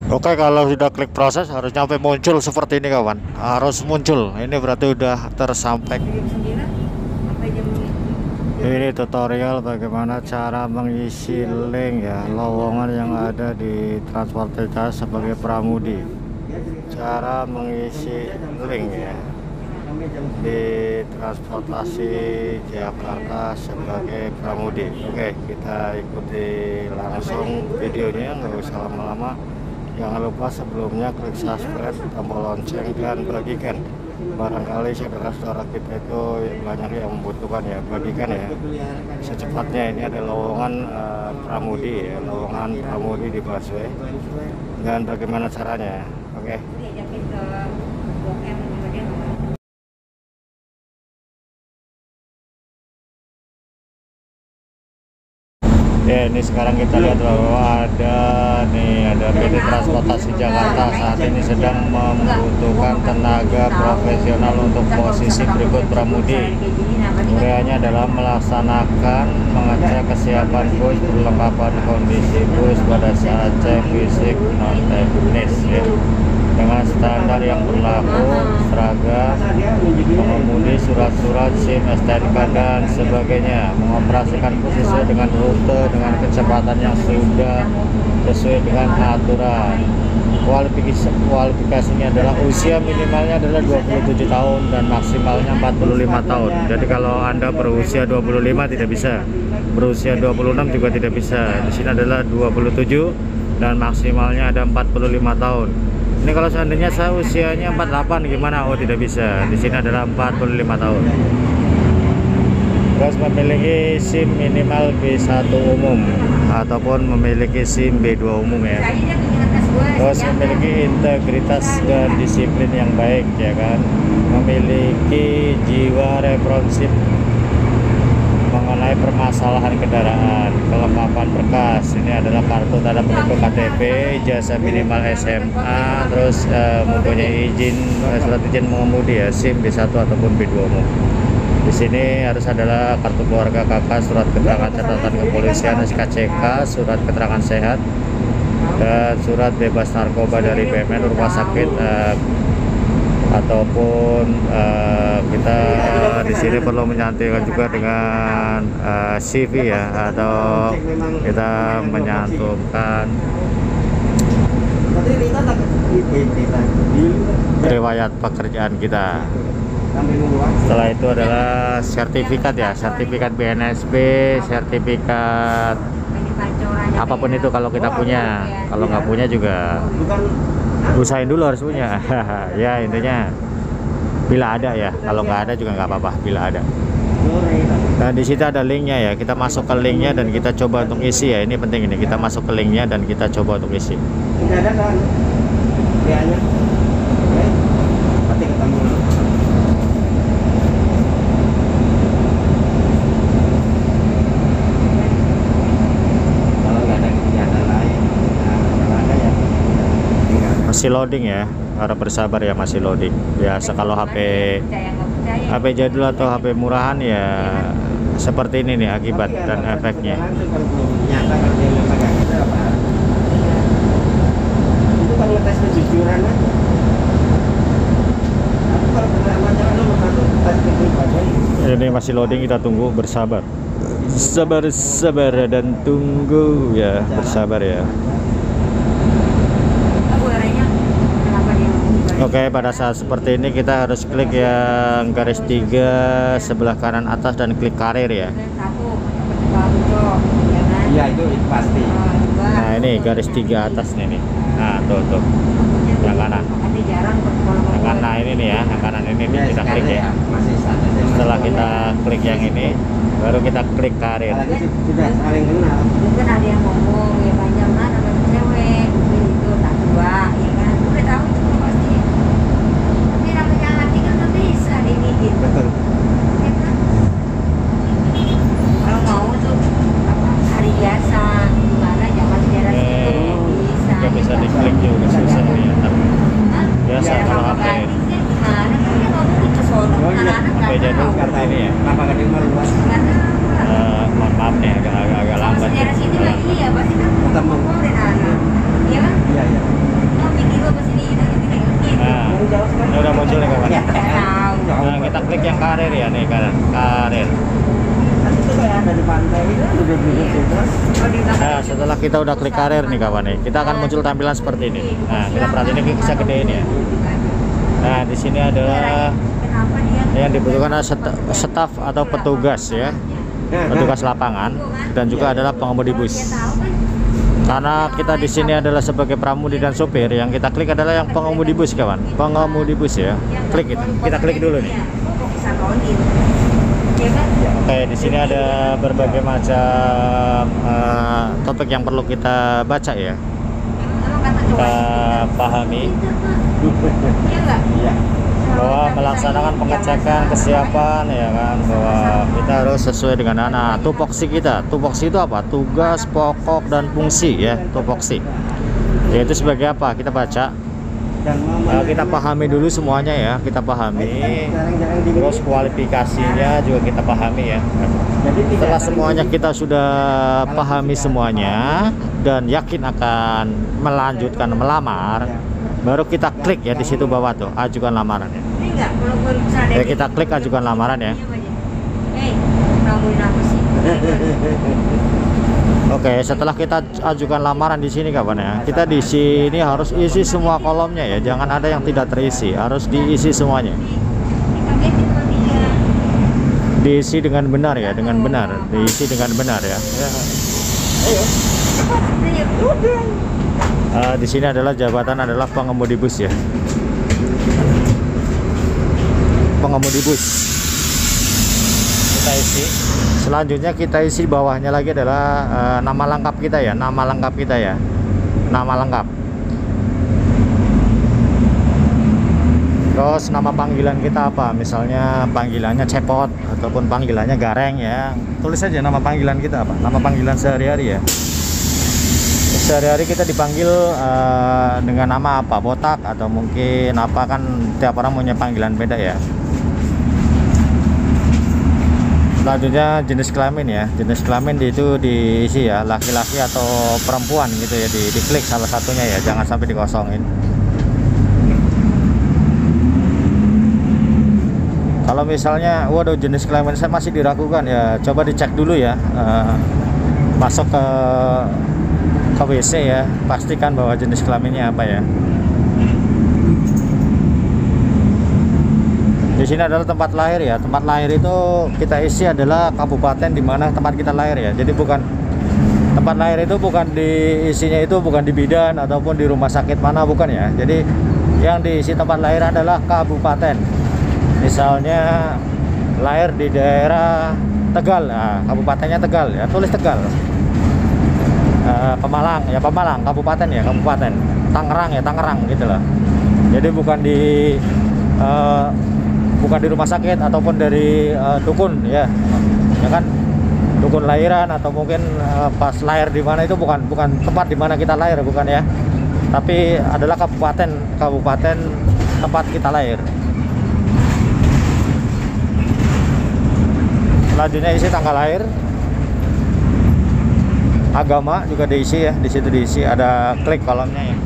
Oke, kalau sudah klik proses harus sampai muncul seperti ini kawan. Harus muncul. Ini berarti udah tersampai. Ini tutorial bagaimana cara mengisi link ya lowongan yang ada di transportasi sebagai pramudi. Cara mengisi link ya di transportasi Jakarta sebagai pramudi. Oke, kita ikuti langsung videonya, nggak usah lama-lama. Jangan lupa sebelumnya klik subscribe, tombol lonceng, dan bagikan. Barangkali saudara-saudara kita itu banyak yang membutuhkan ya, bagikan ya secepatnya. Ini ada lowongan pramudi ya, lowongan pramudi di busway. Dan bagaimana caranya? Oke. Ya, ini sekarang kita lihat bahwa ada PT Transportasi Jakarta saat ini sedang membutuhkan tenaga profesional untuk posisi berikut pramudi. Ureanya adalah melaksanakan mengecek kesiapan bus, perlengkapan kondisi bus pada saat cek fisik non teknis ya. Dengan standar yang berlaku, seragam, mengemudi surat-surat SIM, STNK dan sebagainya, mengoperasikan bus sesuai dengan rute dengan kecepatan yang sudah sesuai dengan aturan. Kualifikasinya adalah usia minimalnya adalah 27 tahun dan maksimalnya 45 tahun. Jadi kalau Anda berusia 25 tidak bisa, berusia 26 juga tidak bisa. Di sini adalah 27 dan maksimalnya ada 45 tahun. Ini kalau seandainya saya usianya 48 gimana? Oh, tidak bisa. Di sini adalah 45 tahun. Terus memiliki SIM minimal B1 umum ataupun memiliki SIM B2 umum ya. Terus memiliki integritas dan disiplin yang baik ya kan. Memiliki jiwa responsif mengenai permasalahan kendaraan, kelengkapan berkas. Ini adalah kartu tanda penduduk KTP, ijazah minimal SMA, terus mempunyai surat izin mengemudi ya, SIM B1 ataupun B2 umum. Di sini harus adalah kartu keluarga kakak, surat keterangan catatan kepolisian SKCK, surat keterangan sehat, dan surat bebas narkoba dari BMN rumah sakit ataupun kita di sini perlu menyantumkan juga dengan CV ya, atau kita menyantumkan riwayat pekerjaan kita. Setelah itu adalah sertifikat ya, sertifikat BNSB, sertifikat apapun itu kalau kita punya. Kalau nggak punya juga usahain dulu harus punya. Ya intinya bila ada ya, kalau nggak ada juga nggak apa-apa bila ada. Nah di situ ada linknya ya, kita masuk ke linknya dan kita coba untuk isi ya. Ini penting, ini kita masuk ke linknya dan kita coba untuk isi. Ini ada kan biayanya, pasti ketemu. Kalau nggak ada kegiatan lain, kalau ada ya masih loading ya, harap bersabar ya, masih loading. Biasa kalau HP jadul atau HP murahan ya seperti ini nih akibat dan efeknya. Itu kan ngetes kejujuran kan. Aku kalau benar pacaran nomor 1 tes kepribadian. Ini masih loading, kita tunggu, bersabar. Sabar dan tunggu ya, bersabar ya. Oke, pada saat seperti ini kita harus klik yang garis 3 sebelah kanan atas dan klik karir ya. Iya itu pasti. Nah ini garis 3 atas nih. Nah tuh yang kanan. Yang kanan ini nih ya, yang kanan ini nih kita klik ya. Setelah kita klik yang ini, baru kita klik karir. Sudah saling kenal. Mungkin ada yang ngomong ya banyak mana banyak cewek itu tak dua ya kan. Udah tahu itu pasti. Tapi namanya hati kan nggak bisa dididik. Betul. Ya kan? Kalau mau tuh hari biasa gimana zaman sejarah itu bisa. Nggak bisa diklik juga susah nih. Biasa kalau HP gimana kan dia ngomong itu sono anak-anak HP jadul nggak seperti ini ya. Kenapa gak dimar luas? Mohon maaf nih agak lambat. Sejarah sini lagi ya pasti kan Ketemu. ngomong dan anak. Iya kan? Iya iya. karir ya nih kanan karir. Kan itu kayak ada di pantai itu duduk-duduk gitu. Nah setelah kita udah klik karir nih kawan nih, kita akan muncul tampilan seperti ini. Nah kita perhatiin ini bisa gedein ya. Nah di sini adalah yang dibutuhkan adalah staf atau petugas ya, petugas lapangan dan juga adalah pengemudi bus. Karena kita di sini adalah sebagai pramudi dan sopir, yang kita klik adalah yang pengemudi bus kawan, pengemudi bus ya. Klik itu, kita klik dulu nih. Oke, di sini ada berbagai macam topik yang perlu kita baca ya. Kita pahami bahwa melaksanakan pengecekan kesiapan ya kan, bahwa kita harus sesuai dengan tupoksi kita. Tupoksi itu apa? Tugas pokok dan fungsi ya, tupoksi. Yaitu sebagai apa? Kita baca. Kita pahami dulu semuanya ya, kita pahami. Terus kualifikasinya juga kita pahami ya. Setelah semuanya kita sudah pahami semuanya dan yakin akan melanjutkan melamar, baru kita klik ya di situ bawah tuh, ajukan lamaran ya. Ya kita klik ajukan lamaran ya. Oke, setelah kita ajukan lamaran di sini kawan ya, kita di sini harus isi semua kolomnya ya, jangan ada yang tidak terisi, harus diisi semuanya. Diisi dengan benar ya, dengan benar, diisi dengan benar ya. Di sini adalah jabatan adalah pengemudi bus ya, pengemudi bus. Kita isi. Selanjutnya kita isi bawahnya lagi adalah nama lengkap kita ya, nama lengkap kita ya, nama lengkap. Terus nama panggilan kita apa? Misalnya panggilannya cepot ataupun panggilannya gareng ya. Tulis aja nama panggilan kita apa? Nama panggilan sehari-hari ya. Sehari-hari kita dipanggil dengan nama apa? Botak atau mungkin apa, kan tiap orang punya panggilan beda ya. Selanjutnya jenis kelamin ya, jenis kelamin itu diisi ya, laki-laki atau perempuan gitu ya, diklik salah satunya ya, jangan sampai dikosongin. Kalau misalnya waduh jenis kelamin saya masih diragukan ya, coba dicek dulu ya, masuk ke WC ya, pastikan bahwa jenis kelaminnya apa ya. Di sini adalah tempat lahir ya. Tempat lahir itu kita isi adalah kabupaten di mana tempat kita lahir ya. Jadi bukan tempat lahir itu bukan diisinya itu bukan di bidan ataupun di rumah sakit mana, bukan ya. Jadi yang diisi tempat lahir adalah kabupaten. Misalnya lahir di daerah Tegal, nah, kabupatennya Tegal ya, tulis Tegal. Pemalang ya, Pemalang kabupaten ya, kabupaten. Tangerang ya, Tangerang gitu loh. Jadi bukan di rumah sakit ataupun dari dukun ya kan, dukun lahiran atau mungkin pas lahir di mana itu bukan tempat di mana kita lahir, bukan ya, tapi adalah kabupaten tempat kita lahir. Selanjutnya isi tanggal lahir, agama juga diisi ya, di situ diisi, ada klik kolomnya ya.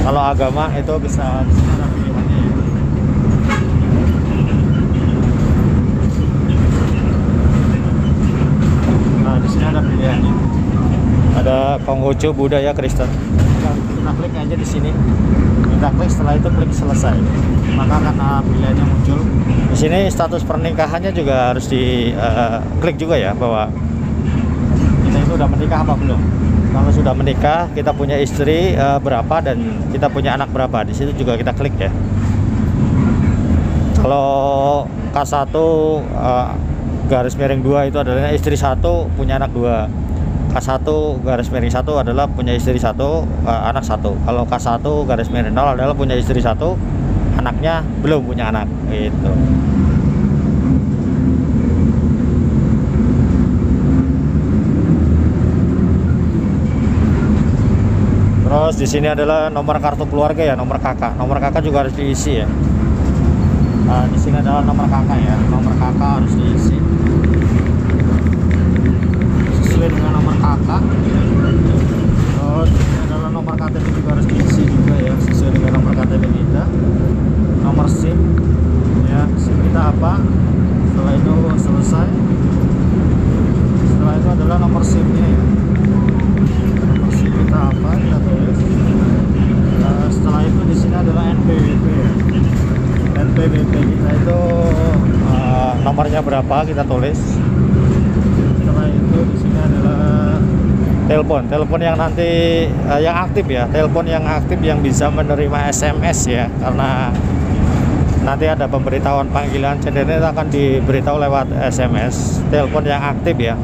Kalau agama itu bisa di sini ada pilihannya ya. Nah, di sini ada pilihannya. Ada Konghucu, Buddha, Kristen. Kita klik aja di sini. Kita klik, setelah itu klik selesai. Maka akan pilihannya muncul. Di sini status pernikahannya juga harus di klik juga ya, bahwa kita itu udah menikah apa belum. Kalau sudah menikah, kita punya istri berapa dan kita punya anak berapa, di situ juga kita klik ya. Kalau K1 garis miring 2 itu adalah istri 1 punya anak 2. K1 garis miring 1 adalah punya istri 1 anak 1. Kalau K1 garis miring 0 adalah punya istri 1 anaknya belum punya anak gitu. Terus di sini adalah nomor kartu keluarga ya, nomor kakak. Nomor kakak juga harus diisi ya. Di sini adalah nomor kakak ya, nomor kakak harus diisi sesuai dengan nomor kakak. Terus ini adalah nomor KTP juga harus diisi juga ya, sesuai dengan nomor KTP kita. itu nomornya berapa kita tulis. Setelah itu di sini adalah telepon yang nanti yang aktif ya, telepon yang aktif yang bisa menerima SMS ya, karena nanti ada pemberitahuan panggilan CDN akan diberitahu lewat SMS. Telepon yang aktif ya,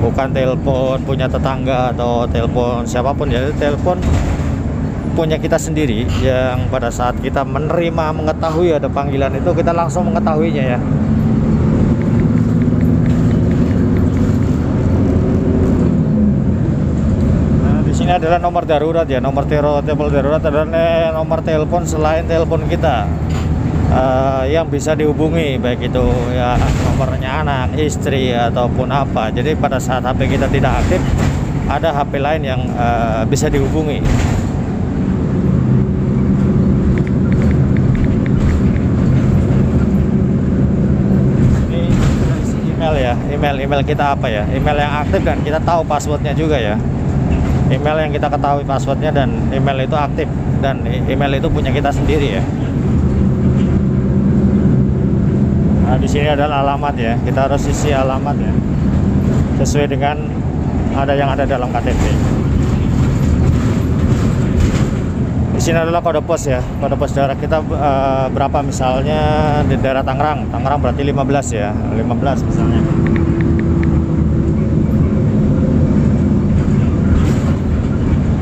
bukan telepon punya tetangga atau telepon siapapun ya, telepon punya kita sendiri yang pada saat kita menerima mengetahui ada panggilan itu kita langsung mengetahuinya ya. Nah, di sini adalah nomor darurat ya, nomor telepon darurat adalah nomor telepon selain telepon kita. Yang bisa dihubungi, baik itu ya nomornya anak, istri ataupun apa. Jadi pada saat HP kita tidak aktif, ada HP lain yang bisa dihubungi. Ini email ya, email kita apa ya? Email yang aktif dan kita tahu passwordnya juga ya. Email yang kita ketahui passwordnya dan email itu aktif dan email itu punya kita sendiri ya. Nah, di sini adalah alamat ya. Kita harus isi alamat ya, sesuai dengan yang ada dalam KTP. Di sini adalah kode pos ya. Kode pos daerah kita berapa, misalnya di daerah Tangerang. Tangerang berarti 15 ya. 15 misalnya.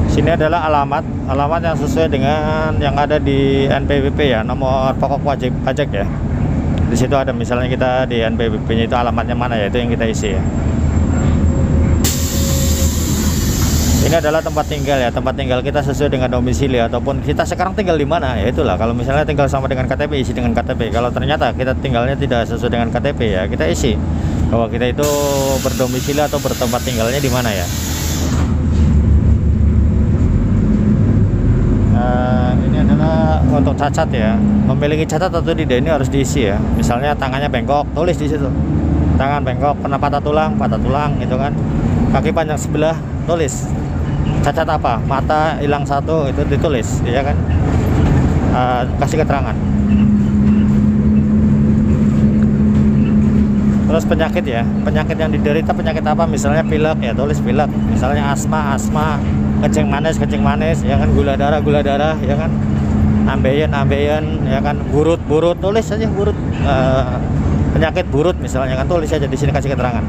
Sini adalah alamat yang sesuai dengan yang ada di NPWP ya, nomor pokok wajib pajak ya. Di situ ada misalnya kita di NPWP-nya itu alamatnya mana ya, itu yang kita isi ya. Ini adalah tempat tinggal ya, tempat tinggal kita sesuai dengan domisili ataupun kita sekarang tinggal di mana ya, itulah. Kalau misalnya tinggal sama dengan KTP, isi dengan KTP. Kalau ternyata kita tinggalnya tidak sesuai dengan KTP ya, kita isi bahwa kita itu berdomisili atau bertempat tinggalnya di mana ya. Ini adalah untuk cacat ya, memiliki cacat atau tidak ini harus diisi ya. Misalnya tangannya bengkok, tulis di situ tangan bengkok, pernah patah tulang gitu kan. Kaki panjang sebelah, tulis. Cacat apa, mata hilang satu, itu ditulis ya kan. Kasih keterangan. Terus penyakit ya, penyakit yang diderita penyakit apa, misalnya pilek ya, tulis pilek. Misalnya asma kencing manis ya kan, gula darah ya kan, ambeien ya kan, burut, tulis saja burut, penyakit burut misalnya kan, tulis saja di sini, kasih keterangan.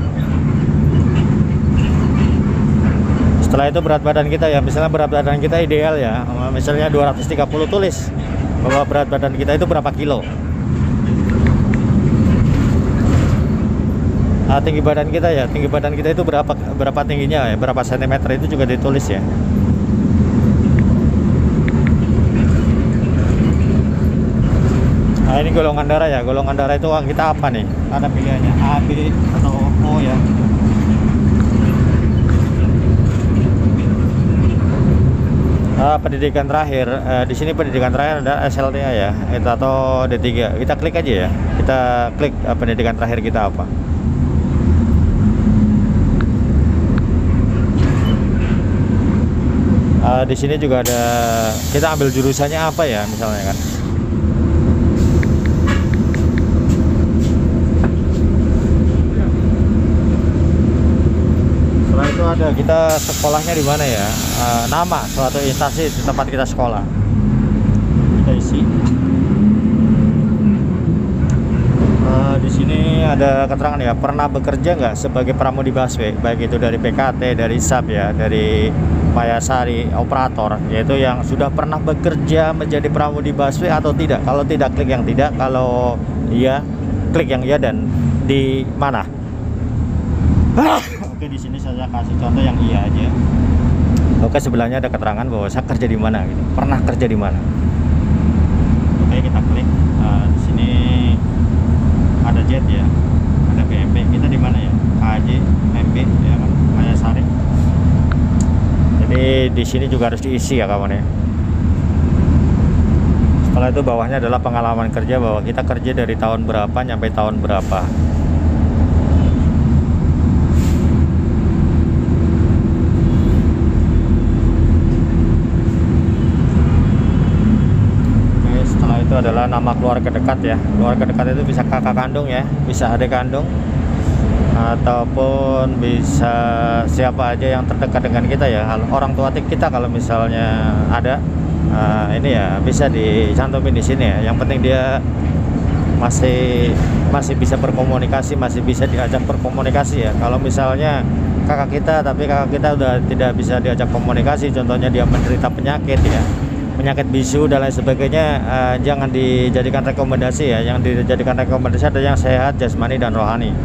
Setelah itu berat badan kita ya, misalnya berat badan kita ideal ya, misalnya 230, tulis bahwa berat badan kita itu berapa kilo. Tinggi badan kita ya, tinggi badan kita itu berapa tingginya ya, berapa sentimeter, itu juga ditulis ya. Nah, ini golongan darah ya, golongan darah itu kita apa nih, ada pilihannya A, B atau O ya. Pendidikan terakhir di sini, pendidikan terakhir ada SLTA ya, itu atau D3. Kita klik aja ya, kita klik pendidikan terakhir kita apa. Di sini juga ada, kita ambil jurusannya apa ya misalnya kan. Setelah itu ada kita sekolahnya di mana ya, nama suatu instansi di tempat kita sekolah, kita isi. Di sini ada keterangan ya, pernah bekerja nggak sebagai pramudi busway, baik itu dari PKT, dari SAP ya, dari Mayasari operator, yaitu yang sudah pernah bekerja menjadi pramudi busway atau tidak. Kalau tidak, klik yang tidak. Kalau iya, klik yang iya dan di mana. Oke, di sini saya kasih contoh yang iya aja. Oke, sebelahnya ada keterangan bahwa saya kerja di mana gitu. Pernah kerja di mana. Oke, kita klik. Di sini ada jet ya, ada BMP. Kita di mana ya? KJ, MP ya kan, Mayasari. Jadi di sini juga harus diisi ya kawan ya. Setelah itu bawahnya adalah pengalaman kerja, bahwa kita kerja dari tahun berapa sampai tahun berapa. Oke, setelah itu adalah nama keluarga dekat ya. Keluarga dekat itu bisa kakak kandung ya, bisa adik kandung, ataupun bisa siapa aja yang terdekat dengan kita ya. Orang tua kita kalau misalnya ada, ini ya bisa dicantumin di sini ya. Yang penting dia masih bisa berkomunikasi, masih bisa diajak berkomunikasi ya. Kalau misalnya kakak kita, tapi kakak kita udah tidak bisa diajak komunikasi, contohnya dia menderita penyakit ya, penyakit bisu dan lain sebagainya, jangan dijadikan rekomendasi ya. Yang dijadikan rekomendasi ada yang sehat jasmani dan rohani.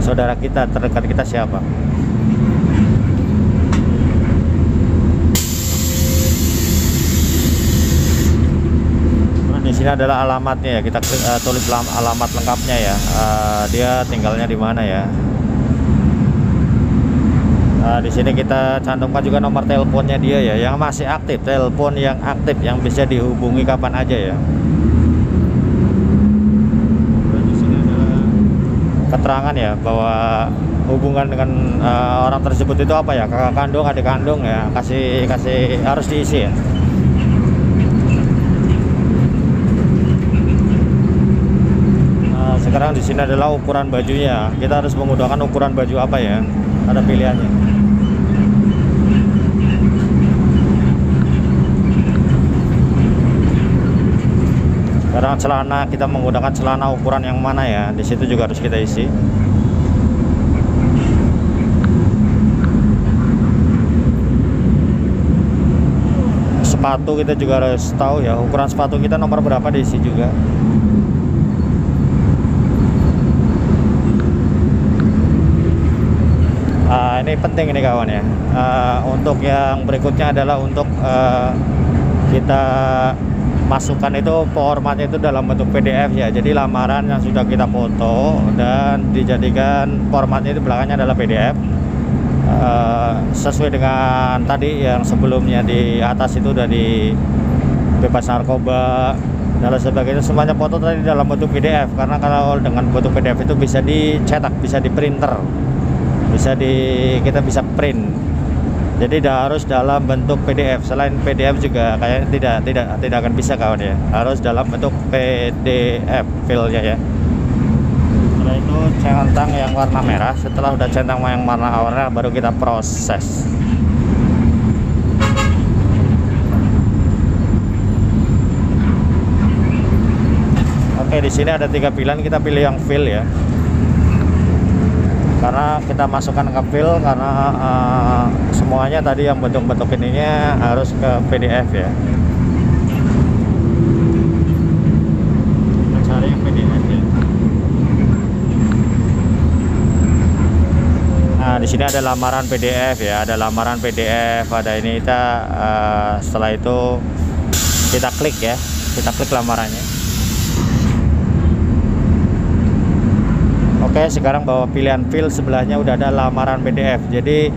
Saudara kita terdekat kita siapa? Di sini adalah alamatnya ya, kita tulis alamat lengkapnya ya. Dia tinggalnya di mana ya. Di sini kita cantumkan juga nomor teleponnya dia ya, yang masih aktif, telepon yang aktif yang bisa dihubungi kapan aja ya. Di sini adalah keterangan ya bahwa hubungan dengan orang tersebut itu apa ya, kakak kandung, adik kandung ya, kasih harus diisi ya. Sekarang di sini adalah ukuran bajunya. Kita harus menggunakan ukuran baju apa ya? Ada pilihannya. Sekarang celana, kita menggunakan celana ukuran yang mana ya? Di situ juga harus kita isi. Sepatu kita juga harus tahu ya, ukuran sepatu kita nomor berapa diisi juga. Ini penting ini kawan ya. Untuk yang berikutnya adalah untuk kita masukkan itu formatnya itu dalam bentuk PDF ya. Jadi lamaran yang sudah kita foto dan dijadikan formatnya itu belakangnya adalah PDF, sesuai dengan tadi yang sebelumnya di atas itu udah di bebas narkoba dan sebagainya, semuanya foto tadi dalam bentuk PDF. Karena kalau dengan bentuk PDF itu bisa dicetak, bisa di printer, kita bisa print. Jadi harus dalam bentuk PDF. Selain PDF juga kayaknya tidak akan bisa kawan ya. Harus dalam bentuk PDF filenya ya. Setelah itu centang yang warna merah. Setelah udah centang yang warna merah baru kita proses. Oke, di sini ada 3 pilihan, kita pilih yang fill ya. Karena kita masukkan ke file, karena semuanya tadi yang bentuk-bentuk ininya harus ke PDF ya. Kita cari yang PDF ya. Nah, di sini ada lamaran PDF ya, ada lamaran PDF, ada ini. Kita setelah itu kita klik ya, kita klik lamarannya. Oke, sekarang bawa pilihan file, sebelahnya udah ada lamaran PDF. Jadi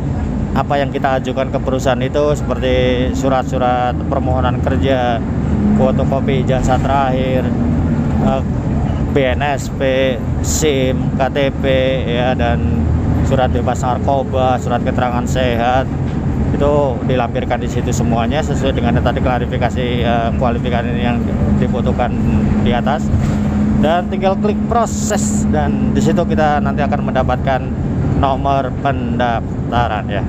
apa yang kita ajukan ke perusahaan itu seperti surat-surat permohonan kerja, fotokopi ijazah terakhir, BNSP, SIM, KTP ya, dan surat bebas narkoba, surat keterangan sehat, itu dilampirkan di situ semuanya sesuai dengan tadi klarifikasi kualifikasi yang dibutuhkan di atas. Dan tinggal klik proses, dan di situ kita nanti akan mendapatkan nomor pendaftaran ya.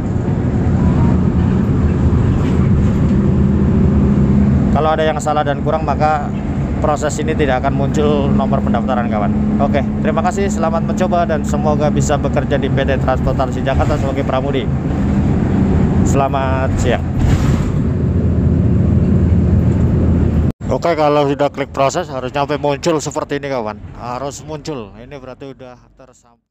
Kalau ada yang salah dan kurang, maka proses ini tidak akan muncul nomor pendaftaran kawan. Oke, terima kasih, selamat mencoba dan semoga bisa bekerja di PT Transportasi Jakarta sebagai pramudi. Selamat siang. Oke, kalau sudah klik proses harus sampai muncul seperti ini kawan. Harus muncul. Ini berarti udah tersampai.